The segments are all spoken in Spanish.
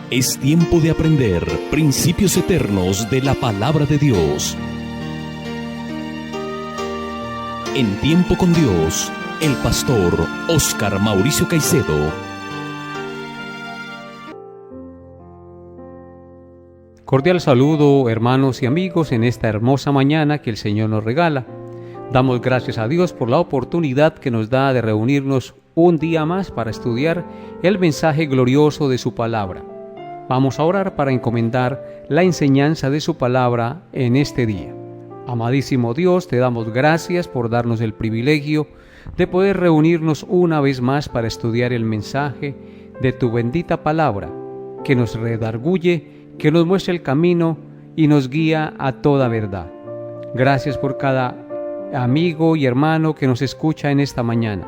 Es tiempo de aprender principios eternos de la palabra de Dios. En Tiempo con Dios, el pastor Óscar Mauricio Caicedo. Cordial saludo, hermanos y amigos, en esta hermosa mañana que el Señor nos regala. Damos gracias a Dios por la oportunidad que nos da de reunirnos un día más para estudiar el mensaje glorioso de su palabra. Vamos a orar para encomendar la enseñanza de su palabra en este día. Amadísimo Dios, te damos gracias por darnos el privilegio de poder reunirnos una vez más para estudiar el mensaje de tu bendita palabra, que nos redarguye, que nos muestra el camino y nos guía a toda verdad. Gracias por cada amigo y hermano que nos escucha en esta mañana.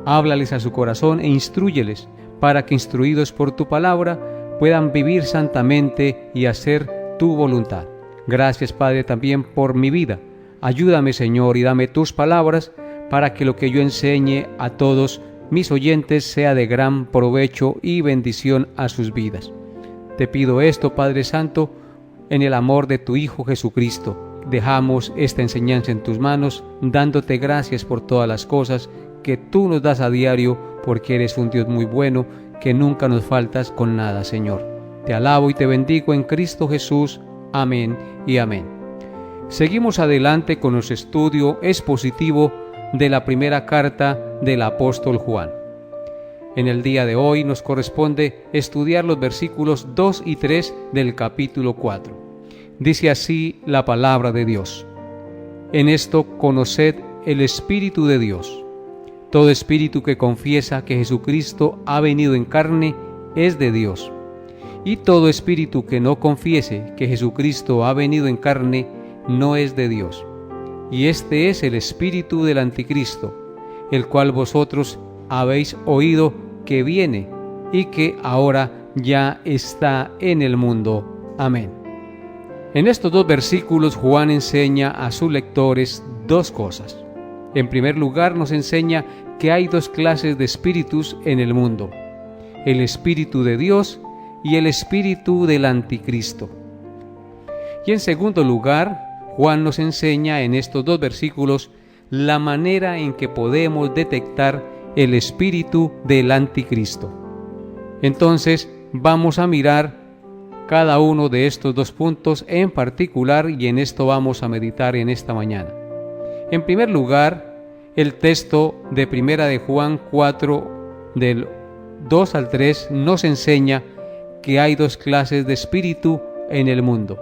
Háblales a su corazón e instrúyeles para que, instruidos por tu palabra, puedan vivir santamente y hacer tu voluntad. Gracias, Padre, también por mi vida. Ayúdame, Señor, y dame tus palabras para que lo que yo enseñe a todos mis oyentes sea de gran provecho y bendición a sus vidas. Te pido esto, Padre Santo, en el amor de tu Hijo Jesucristo. Dejamos esta enseñanza en tus manos, dándote gracias por todas las cosas que tú nos das a diario, porque eres un Dios muy bueno, que nunca nos faltas con nada, Señor. Te alabo y te bendigo en Cristo Jesús. Amén y amén. Seguimos adelante con nuestro estudio expositivo de la primera carta del apóstol Juan. En el día de hoy nos corresponde estudiar los versículos 2 y 3 del capítulo 4. Dice así la palabra de Dios: En esto conoced el Espíritu de Dios. Todo espíritu que confiesa que Jesucristo ha venido en carne es de Dios. Y todo espíritu que no confiese que Jesucristo ha venido en carne no es de Dios. Y este es el espíritu del anticristo, el cual vosotros habéis oído que viene y que ahora ya está en el mundo. Amén. En estos dos versículos Juan enseña a sus lectores dos cosas. En primer lugar, nos enseña que hay dos clases de espíritus en el mundo: el espíritu de Dios y el espíritu del anticristo. Y en segundo lugar, Juan nos enseña en estos dos versículos la manera en que podemos detectar el espíritu del anticristo. Entonces, vamos a mirar cada uno de estos dos puntos en particular, y en esto vamos a meditar en esta mañana. En primer lugar, el texto de Primera de Juan 4, del 2 al 3, nos enseña que hay dos clases de espíritu en el mundo: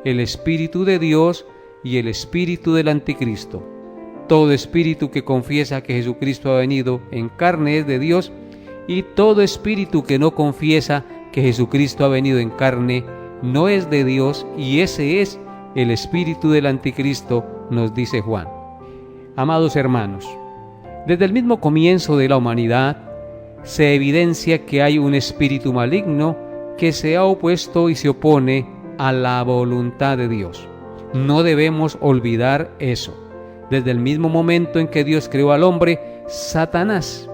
el espíritu de Dios y el espíritu del anticristo. Todo espíritu que confiesa que Jesucristo ha venido en carne es de Dios, y todo espíritu que no confiesa que Jesucristo ha venido en carne no es de Dios, y ese es el espíritu del anticristo, nos dice Juan. Amados hermanos, desde el mismo comienzo de la humanidad se evidencia que hay un espíritu maligno que se ha opuesto y se opone a la voluntad de Dios. No debemos olvidar eso. Desde el mismo momento en que Dios creó al hombre, Satanás,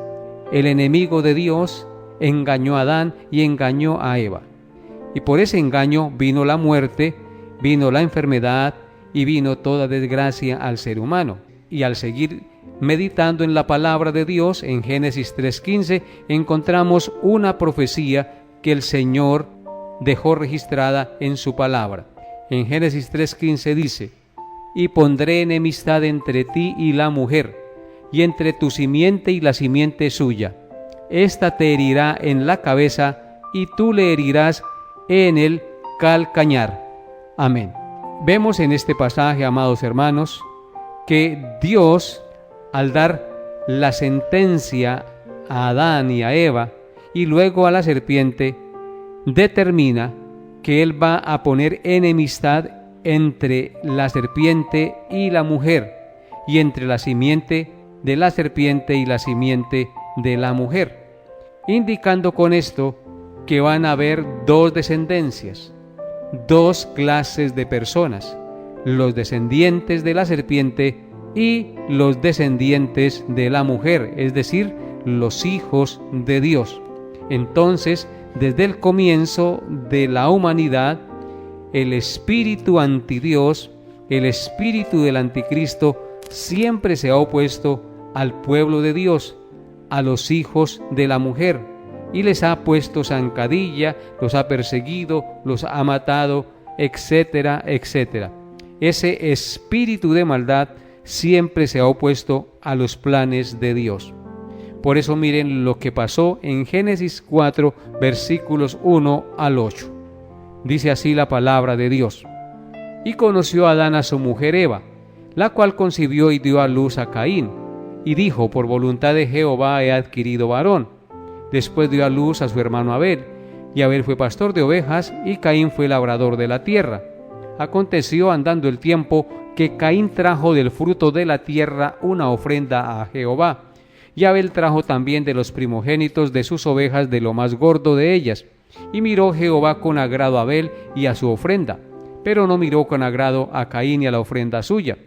el enemigo de Dios, engañó a Adán y engañó a Eva. Y por ese engaño vino la muerte, vino la enfermedad y vino toda desgracia al ser humano. Y al seguir meditando en la palabra de Dios, en Génesis 3:15, encontramos una profecía que el Señor dejó registrada en su palabra. En Génesis 3:15 dice: Y pondré enemistad entre ti y la mujer, y entre tu simiente y la simiente suya. Esta te herirá en la cabeza, y tú le herirás en el calcañar. Amén. Vemos en este pasaje, amados hermanos, que Dios, al dar la sentencia a Adán y a Eva, y luego a la serpiente, determina que Él va a poner enemistad entre la serpiente y la mujer, y entre la simiente de la serpiente y la simiente de la mujer, indicando con esto que van a haber dos descendencias, dos clases de personas: los descendientes de la serpiente y los descendientes de la mujer, es decir, los hijos de Dios. Entonces desde el comienzo de la humanidad, el espíritu antidios, el espíritu del anticristo, siempre se ha opuesto al pueblo de Dios, a los hijos de la mujer, y les ha puesto zancadilla, los ha perseguido, los ha matado, etcétera, etcétera. Ese espíritu de maldad siempre se ha opuesto a los planes de Dios. Por eso miren lo que pasó en Génesis 4, versículos 1 al 8. Dice así la palabra de Dios: y conoció Adán a su mujer Eva, la cual concibió y dio a luz a Caín, y dijo: por voluntad de Jehová he adquirido varón. Después dio a luz a su hermano Abel, y Abel fue pastor de ovejas, y Caín fue labrador de la tierra. Aconteció andando el tiempo que Caín trajo del fruto de la tierra una ofrenda a Jehová, y Abel trajo también de los primogénitos de sus ovejas, de lo más gordo de ellas. Y miró Jehová con agrado a Abel y a su ofrenda, pero no miró con agrado a Caín y a la ofrenda suya.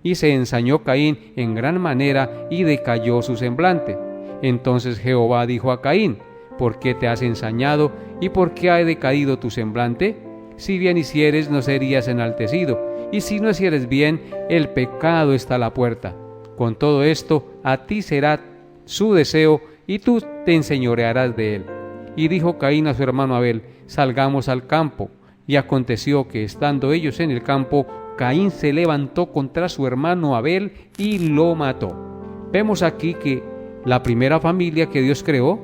Y se ensañó Caín en gran manera, y decayó su semblante. Entonces Jehová dijo a Caín: ¿por qué te has ensañado, y por qué ha decaído tu semblante? Si bien hicieres, no serías enaltecido, y si no hicieres bien, el pecado está a la puerta. Con todo esto, a ti será su deseo, y tú te enseñorearás de él. Y dijo Caín a su hermano Abel: salgamos al campo. Y aconteció que, estando ellos en el campo, Caín se levantó contra su hermano Abel y lo mató. Vemos aquí que la primera familia que Dios creó,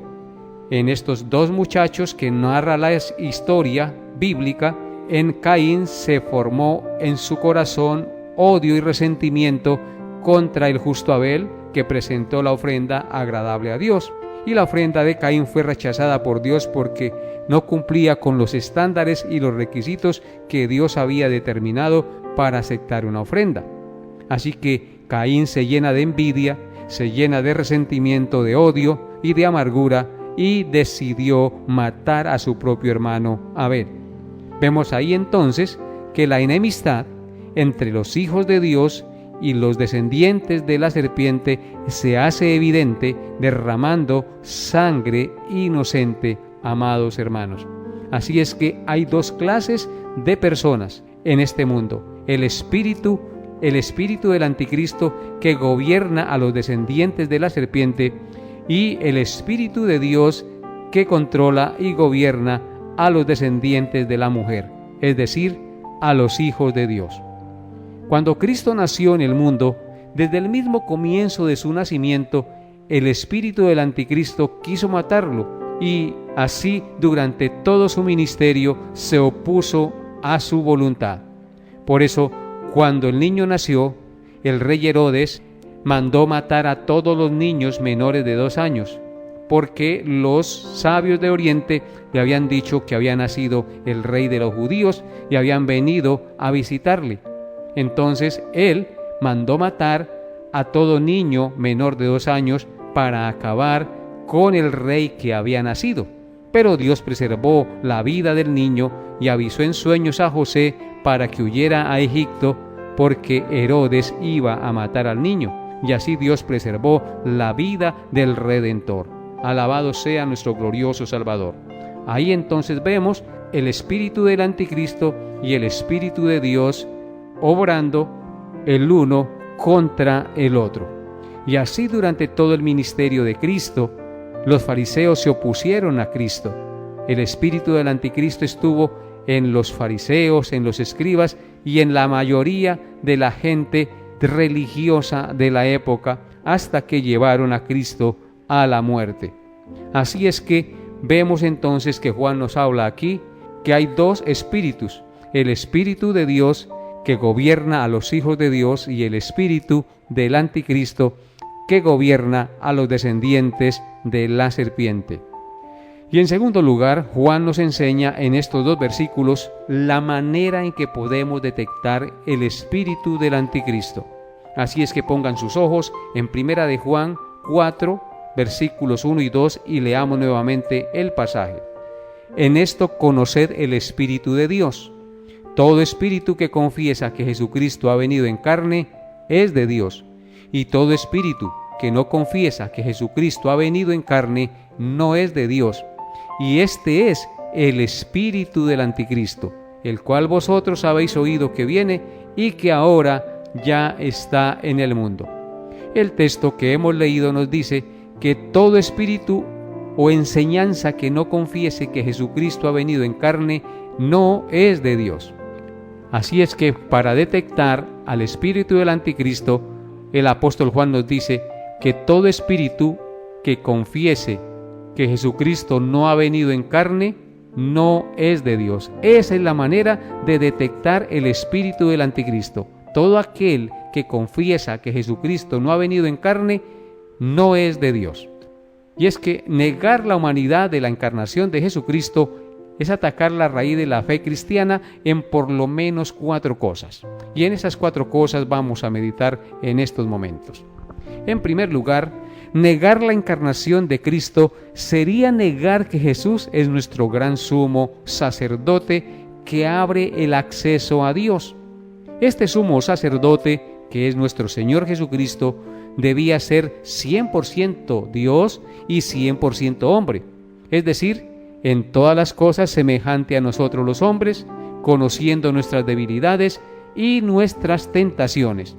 en estos dos muchachos que narra la historia bíblica, en Caín se formó en su corazón odio y resentimiento contra el justo Abel, que presentó la ofrenda agradable a Dios. Y la ofrenda de Caín fue rechazada por Dios porque no cumplía con los estándares y los requisitos que Dios había determinado para aceptar una ofrenda. Así que Caín se llena de envidia, se llena de resentimiento, de odio y de amargura, y decidió matar a su propio hermano Abel. Vemos ahí entonces que la enemistad entre los hijos de Dios y los descendientes de la serpiente se hace evidente derramando sangre inocente, amados hermanos. Así es que hay dos clases de personas en este mundo: el espíritu del anticristo, que gobierna a los descendientes de la serpiente, y el espíritu de Dios, que controla y gobierna a los descendientes de la mujer, es decir, a los hijos de Dios. Cuando Cristo nació en el mundo, desde el mismo comienzo de su nacimiento, el espíritu del anticristo quiso matarlo, y así durante todo su ministerio se opuso a su voluntad. Por eso, cuando el niño nació, el rey Herodes mandó matar a todos los niños menores de 2 años, porque los sabios de Oriente le habían dicho que había nacido el rey de los judíos y habían venido a visitarle. Entonces él mandó matar a todo niño menor de 2 años para acabar con el rey que había nacido. Pero Dios preservó la vida del niño y avisó en sueños a José para que huyera a Egipto, porque Herodes iba a matar al niño. Y así Dios preservó la vida del Redentor. Alabado sea nuestro glorioso Salvador. Ahí entonces vemos el espíritu del anticristo y el espíritu de Dios obrando el uno contra el otro. Y así durante todo el ministerio de Cristo, los fariseos se opusieron a Cristo. El espíritu del anticristo estuvo en los fariseos, en los escribas y en la mayoría de la gente religiosa de la época, hasta que llevaron a Cristo a la muerte. Así es que vemos entonces que Juan nos habla aquí que hay dos espíritus: el espíritu de Dios, que gobierna a los hijos de Dios, y el espíritu del anticristo, que gobierna a los descendientes de la serpiente. Y en segundo lugar, Juan nos enseña en estos 2 versículos la manera en que podemos detectar el espíritu del anticristo. Así es que pongan sus ojos en 1 de Juan 4, versículos 1 y 2, y leamos nuevamente el pasaje. En esto conoced el espíritu de Dios. Todo espíritu que confiesa que Jesucristo ha venido en carne es de Dios, y todo espíritu que no confiesa que Jesucristo ha venido en carne no es de Dios. y este es el espíritu del anticristo, el cual vosotros habéis oído que viene y que ahora ya está en el mundo. El texto que hemos leído nos dice que todo espíritu o enseñanza que no confiese que Jesucristo ha venido en carne no es de Dios. Así es que para detectar al espíritu del anticristo, el apóstol Juan nos dice que todo espíritu que confiese que Jesucristo no ha venido en carne no es de Dios. Esa es la manera de detectar el espíritu del anticristo. Todo aquel que confiesa que Jesucristo no ha venido en carne no es de Dios. Y es que negar la humanidad de la encarnación de Jesucristo es atacar la raíz de la fe cristiana en por lo menos 4 cosas. Y en esas 4 cosas vamos a meditar en estos momentos. En primer lugar, negar la encarnación de Cristo sería negar que Jesús es nuestro gran sumo sacerdote que abre el acceso a Dios. Este sumo sacerdote, que es nuestro Señor Jesucristo, debía ser 100% Dios y 100% hombre, es decir, en todas las cosas semejante a nosotros los hombres, conociendo nuestras debilidades y nuestras tentaciones.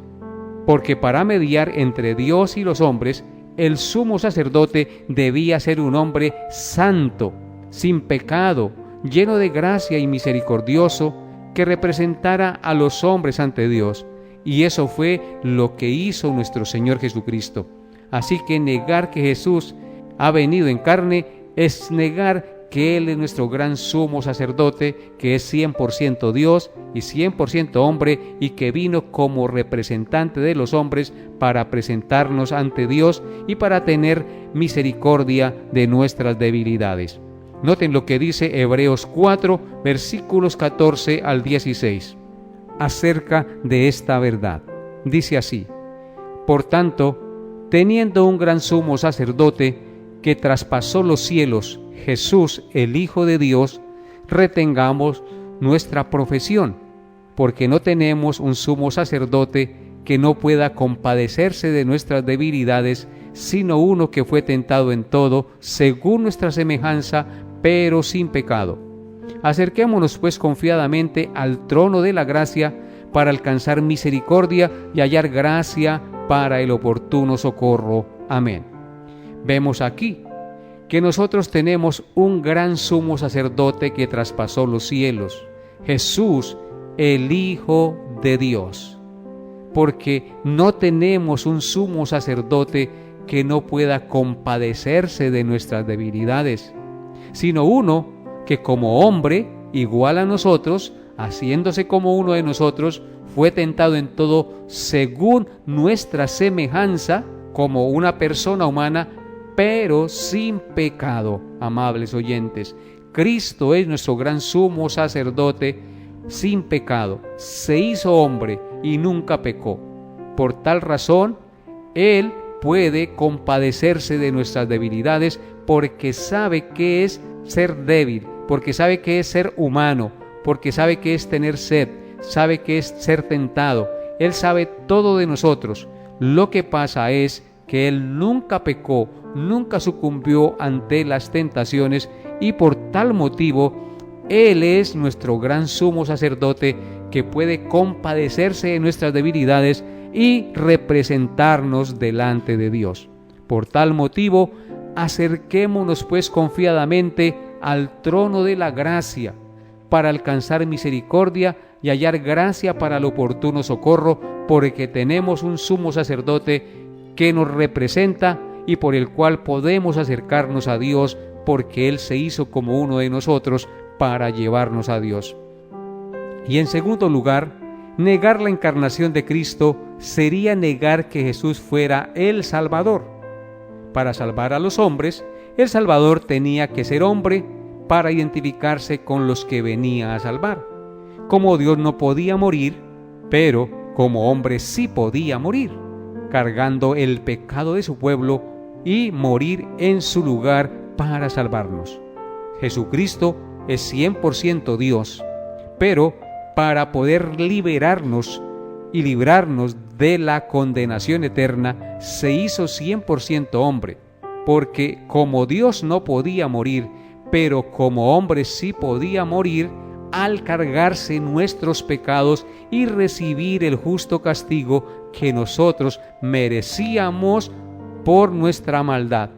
Porque para mediar entre Dios y los hombres, el sumo sacerdote debía ser un hombre santo, sin pecado, lleno de gracia y misericordioso, que representara a los hombres ante Dios. Y eso fue lo que hizo nuestro Señor Jesucristo. Así que negar que Jesús ha venido en carne es negar que Él es nuestro gran sumo sacerdote, que es 100% Dios y 100% hombre, y que vino como representante de los hombres para presentarnos ante Dios y para tener misericordia de nuestras debilidades. Noten lo que dice Hebreos 4, versículos 14 al 16. Acerca de esta verdad. Dice así: por tanto, teniendo un gran sumo sacerdote que traspasó los cielos, Jesús, el Hijo de Dios, retengamos nuestra profesión, porque no tenemos un sumo sacerdote que no pueda compadecerse de nuestras debilidades, sino uno que fue tentado en todo, según nuestra semejanza, pero sin pecado. Acerquémonos pues confiadamente al trono de la gracia para alcanzar misericordia y hallar gracia para el oportuno socorro. Amén. Vemos aquí que nosotros tenemos un gran sumo sacerdote que traspasó los cielos, Jesús, el Hijo de Dios, porque no tenemos un sumo sacerdote que no pueda compadecerse de nuestras debilidades, sino uno que como hombre, igual a nosotros, haciéndose como uno de nosotros, fue tentado en todo según nuestra semejanza, como una persona humana, pero sin pecado. Amables oyentes, Cristo es nuestro gran sumo sacerdote sin pecado. Se hizo hombre y nunca pecó. Por tal razón, Él puede compadecerse de nuestras debilidades porque sabe qué es ser débil, porque sabe qué es ser humano, porque sabe qué es tener sed, sabe qué es ser tentado. Él sabe todo de nosotros. Lo que pasa es que Él nunca pecó, nunca sucumbió ante las tentaciones, y por tal motivo Él es nuestro gran sumo sacerdote que puede compadecerse de nuestras debilidades y representarnos delante de Dios. Por tal motivo, acerquémonos pues confiadamente al trono de la gracia para alcanzar misericordia y hallar gracia para el oportuno socorro, porque tenemos un sumo sacerdote que nos representa y por el cual podemos acercarnos a Dios, porque Él se hizo como uno de nosotros para llevarnos a Dios. Y en segundo lugar, negar la encarnación de Cristo sería negar que Jesús fuera el Salvador. Para salvar a los hombres, el Salvador tenía que ser hombre para identificarse con los que venía a salvar. Como Dios no podía morir, pero como hombre sí podía morir, cargando el pecado de su pueblo y morir en su lugar para salvarnos. Jesucristo es 100% Dios, pero para poder liberarnos y librarnos de la condenación eterna, se hizo 100% hombre, porque como Dios no podía morir, pero como hombre sí podía morir al cargarse nuestros pecados y recibir el justo castigo que nosotros merecíamos por nuestra maldad.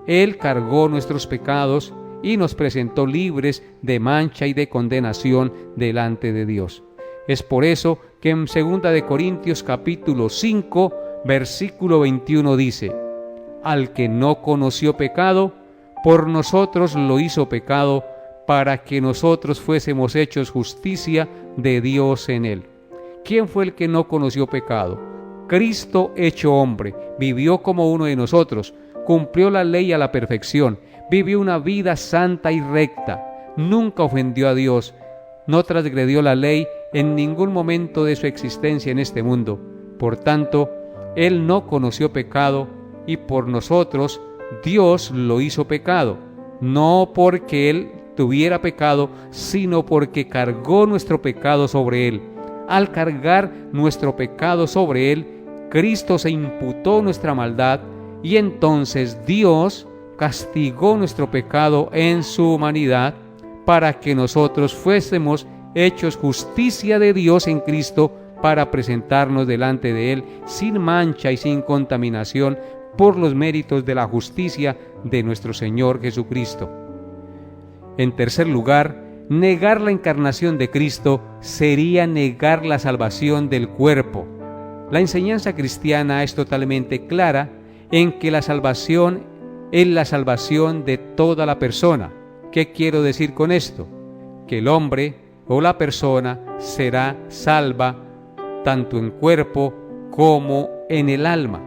Él cargó nuestros pecados y nos presentó libres de mancha y de condenación delante de Dios. Es por eso que en 2 de Corintios capítulo 5, versículo 21 dice: al que no conoció pecado, por nosotros lo hizo pecado, para que nosotros fuésemos hechos justicia de Dios en él. ¿Quién fue el que no conoció pecado? Cristo hecho hombre, vivió como uno de nosotros, cumplió la ley a la perfección, vivió una vida santa y recta, nunca ofendió a Dios, no transgredió la ley en ningún momento de su existencia en este mundo. Por tanto, Él no conoció pecado y por nosotros Dios lo hizo pecado, no porque Él tuviera pecado, sino porque cargó nuestro pecado sobre Él. Al cargar nuestro pecado sobre Él, Cristo se imputó nuestra maldad y entonces Dios castigó nuestro pecado en su humanidad para que nosotros fuésemos hechos justicia de Dios en Cristo, para presentarnos delante de Él sin mancha y sin contaminación por los méritos de la justicia de nuestro Señor Jesucristo. En tercer lugar, negar la encarnación de Cristo sería negar la salvación del cuerpo. La enseñanza cristiana es totalmente clara en que la salvación es la salvación de toda la persona. ¿Qué quiero decir con esto? Que el hombre o la persona será salva tanto en cuerpo como en el alma,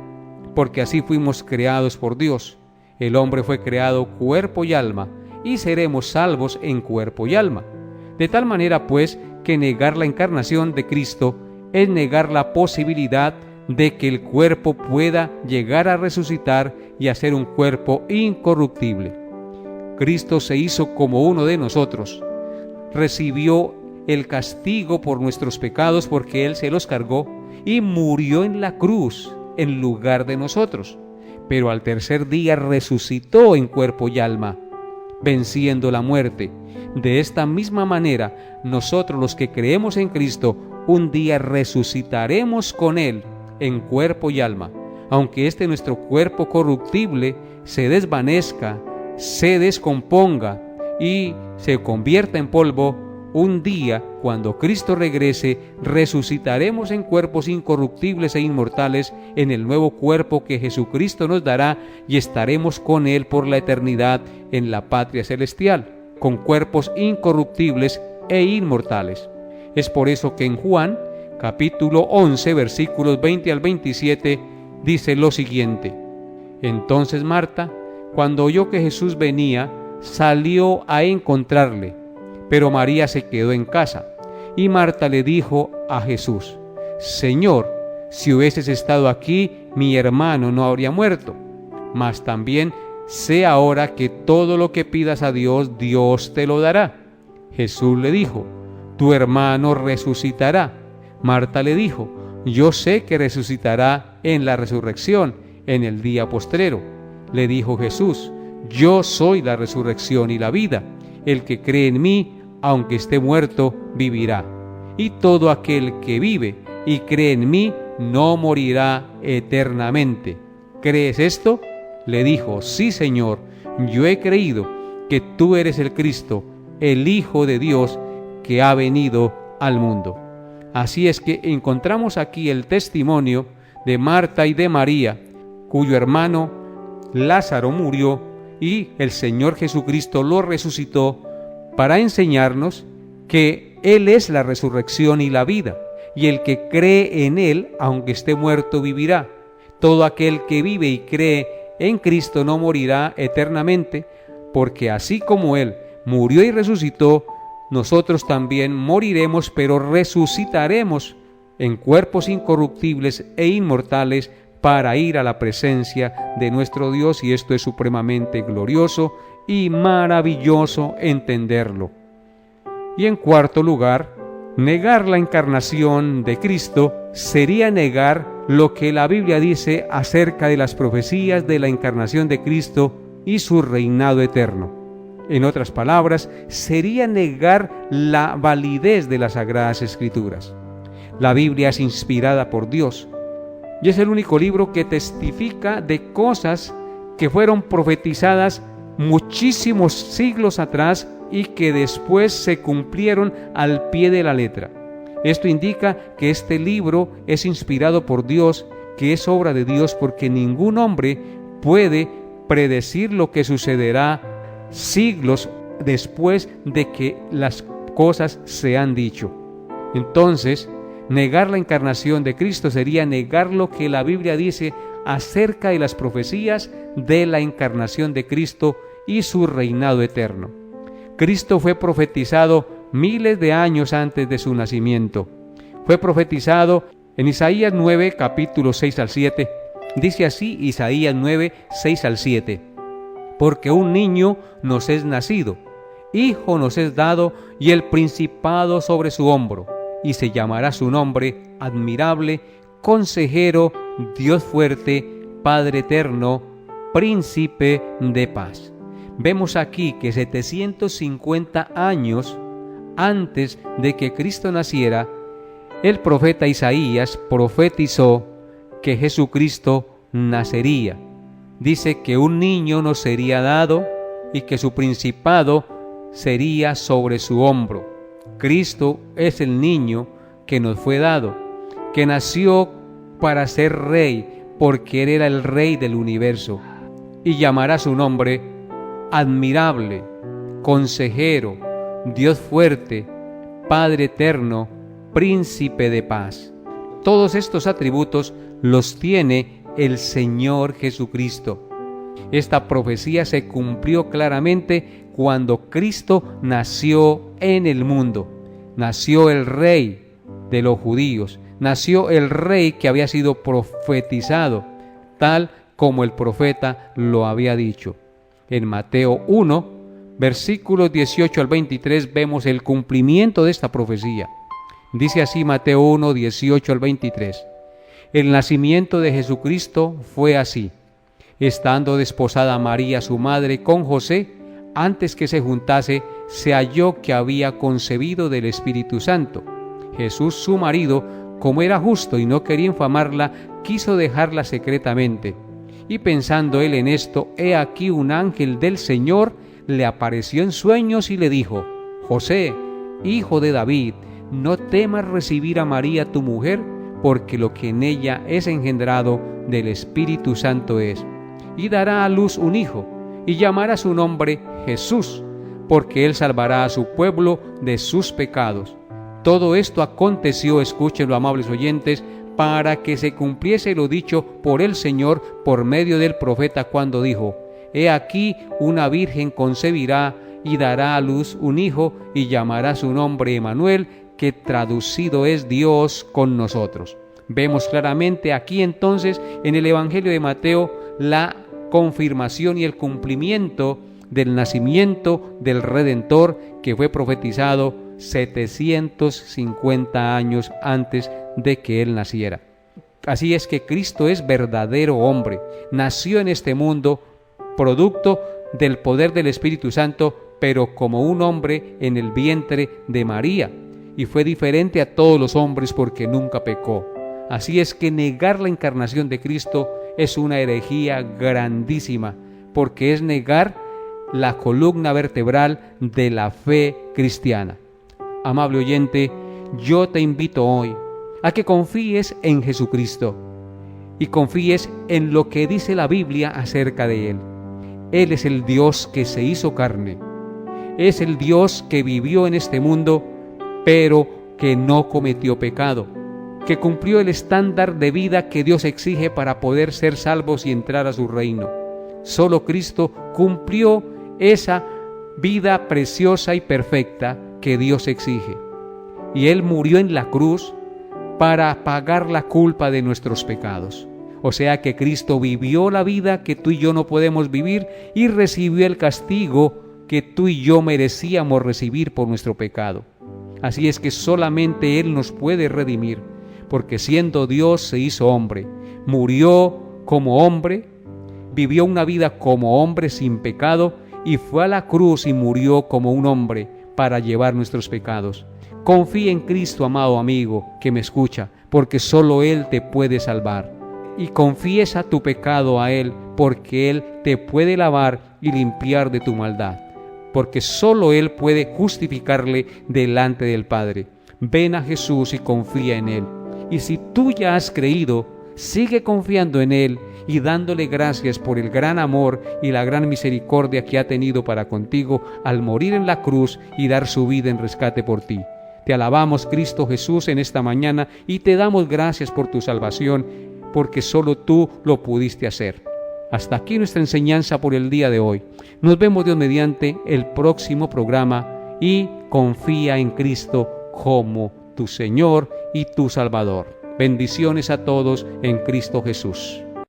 porque así fuimos creados por Dios. El hombre fue creado cuerpo y alma, y seremos salvos en cuerpo y alma. De tal manera, pues, que negar la encarnación de Cristo es negar la posibilidad de que el cuerpo pueda llegar a resucitar y a ser un cuerpo incorruptible. Cristo se hizo como uno de nosotros, recibió el castigo por nuestros pecados porque Él se los cargó y murió en la cruz en lugar de nosotros, pero al tercer día resucitó en cuerpo y alma, venciendo la muerte. De esta misma manera, nosotros los que creemos en Cristo, un día resucitaremos con Él en cuerpo y alma. Aunque nuestro cuerpo corruptible se desvanezca, se descomponga y se convierta en polvo, un día, cuando Cristo regrese, resucitaremos en cuerpos incorruptibles e inmortales en el nuevo cuerpo que Jesucristo nos dará y estaremos con Él por la eternidad en la patria celestial, con cuerpos incorruptibles e inmortales. Es por eso que en Juan, capítulo 11, versículos 20 al 27, dice lo siguiente: entonces Marta, cuando oyó que Jesús venía, salió a encontrarle, pero María se quedó en casa. Y Marta le dijo a Jesús: Señor, si hubieses estado aquí, mi hermano no habría muerto. Mas también sé ahora que todo lo que pidas a Dios, Dios te lo dará. Jesús le dijo: tu hermano resucitará. Marta le dijo: yo sé que resucitará en la resurrección, en el día postrero. Le dijo Jesús: yo soy la resurrección y la vida. El que cree en mí, aunque esté muerto, vivirá. Y todo aquel que vive y cree en mí, no morirá eternamente. ¿Crees esto? Le dijo: sí, Señor, yo he creído que tú eres el Cristo, el Hijo de Dios, que ha venido al mundo. Así es que encontramos aquí el testimonio de Marta y de María, cuyo hermano Lázaro murió y el Señor Jesucristo lo resucitó para enseñarnos que Él es la resurrección y la vida, y el que cree en Él, aunque esté muerto, vivirá. Todo aquel que vive y cree en Cristo no morirá eternamente, porque así como Él murió y resucitó, nosotros también moriremos, pero resucitaremos en cuerpos incorruptibles e inmortales para ir a la presencia de nuestro Dios, y esto es supremamente glorioso y maravilloso entenderlo. Y en cuarto lugar, negar la encarnación de Cristo sería negar lo que la Biblia dice acerca de las profecías de la encarnación de Cristo y su reinado eterno. En otras palabras, sería negar la validez de las Sagradas Escrituras. La Biblia es inspirada por Dios y es el único libro que testifica de cosas que fueron profetizadas muchísimos siglos atrás y que después se cumplieron al pie de la letra. Esto indica que este libro es inspirado por Dios, que es obra de Dios, porque ningún hombre puede predecir lo que sucederá siglos después de que las cosas se han dicho. Entonces, negar la encarnación de Cristo sería negar lo que la Biblia dice acerca de las profecías de la encarnación de Cristo y su reinado eterno. Cristo fue profetizado miles de años antes de su nacimiento. Fue profetizado en Isaías 9, capítulos 6 al 7. Dice así Isaías 9, 6 al 7. Porque un niño nos es nacido, hijo nos es dado, y el principado sobre su hombro, y se llamará su nombre admirable, consejero, Dios fuerte, Padre eterno, príncipe de paz. Vemos aquí que 750 años antes de que Cristo naciera, el profeta Isaías profetizó que Jesucristo nacería. Dice que un niño nos sería dado y que su principado sería sobre su hombro. Cristo es el niño que nos fue dado, que nació para ser rey, porque Él era el rey del universo, y llamará su nombre admirable, consejero, Dios fuerte, Padre eterno, príncipe de paz. Todos estos atributos los tiene el Señor Jesucristo. Esta profecía se cumplió claramente cuando Cristo nació en el mundo. Nació el Rey de los judíos, nació el Rey que había sido profetizado, tal como el profeta lo había dicho. En Mateo 1, versículos 18 al 23, vemos el cumplimiento de esta profecía. Dice así Mateo 1, 18 al 23. El nacimiento de Jesucristo fue así. Estando desposada María, su madre, con José, antes que se juntase, se halló que había concebido del Espíritu Santo. Jesús, su marido, como era justo y no quería infamarla, quiso dejarla secretamente. Y pensando él en esto, he aquí un ángel del Señor le apareció en sueños y le dijo: José, hijo de David, no temas recibir a María tu mujer, porque lo que en ella es engendrado del Espíritu Santo es. Y dará a luz un hijo, y llamará su nombre Jesús, porque él salvará a su pueblo de sus pecados. Todo esto aconteció, escúchenlo, amables oyentes, para que se cumpliese lo dicho por el Señor por medio del profeta cuando dijo: He aquí una virgen concebirá y dará a luz un hijo, y llamará su nombre Emmanuel, que traducido es Dios con nosotros. Vemos claramente aquí entonces en el Evangelio de Mateo la confirmación y el cumplimiento del nacimiento del Redentor que fue profetizado 750 años antes de que Él naciera. Así es que Cristo es verdadero hombre, nació en este mundo producto del poder del Espíritu Santo, pero como un hombre en el vientre de María, y fue diferente a todos los hombres porque nunca pecó. Así es que negar la encarnación de Cristo es una herejía grandísima, porque es negar la columna vertebral de la fe cristiana. Amable oyente, yo te invito hoy a que confíes en Jesucristo y confíes en lo que dice la Biblia acerca de Él. Él es el Dios que se hizo carne, es el Dios que vivió en este mundo, pero que no cometió pecado, que cumplió el estándar de vida que Dios exige para poder ser salvos y entrar a su reino. Solo Cristo cumplió esa vida preciosa y perfecta que Dios exige. Y Él murió en la cruz para pagar la culpa de nuestros pecados. O sea que Cristo vivió la vida que tú y yo no podemos vivir y recibió el castigo que tú y yo merecíamos recibir por nuestro pecado. Así es que solamente Él nos puede redimir, porque siendo Dios se hizo hombre, murió como hombre, vivió una vida como hombre sin pecado y fue a la cruz y murió como un hombre para llevar nuestros pecados. Confía en Cristo, amado amigo, que me escucha, porque solo Él te puede salvar. Y confiesa tu pecado a Él, porque Él te puede lavar y limpiar de tu maldad, porque solo Él puede justificarle delante del Padre. Ven a Jesús y confía en Él. Y si tú ya has creído, sigue confiando en Él y dándole gracias por el gran amor y la gran misericordia que ha tenido para contigo al morir en la cruz y dar su vida en rescate por ti. Te alabamos, Cristo Jesús, en esta mañana y te damos gracias por tu salvación, porque solo tú lo pudiste hacer. Hasta aquí nuestra enseñanza por el día de hoy. Nos vemos Dios mediante el próximo programa y confía en Cristo como tu Señor y tu Salvador. Bendiciones a todos en Cristo Jesús.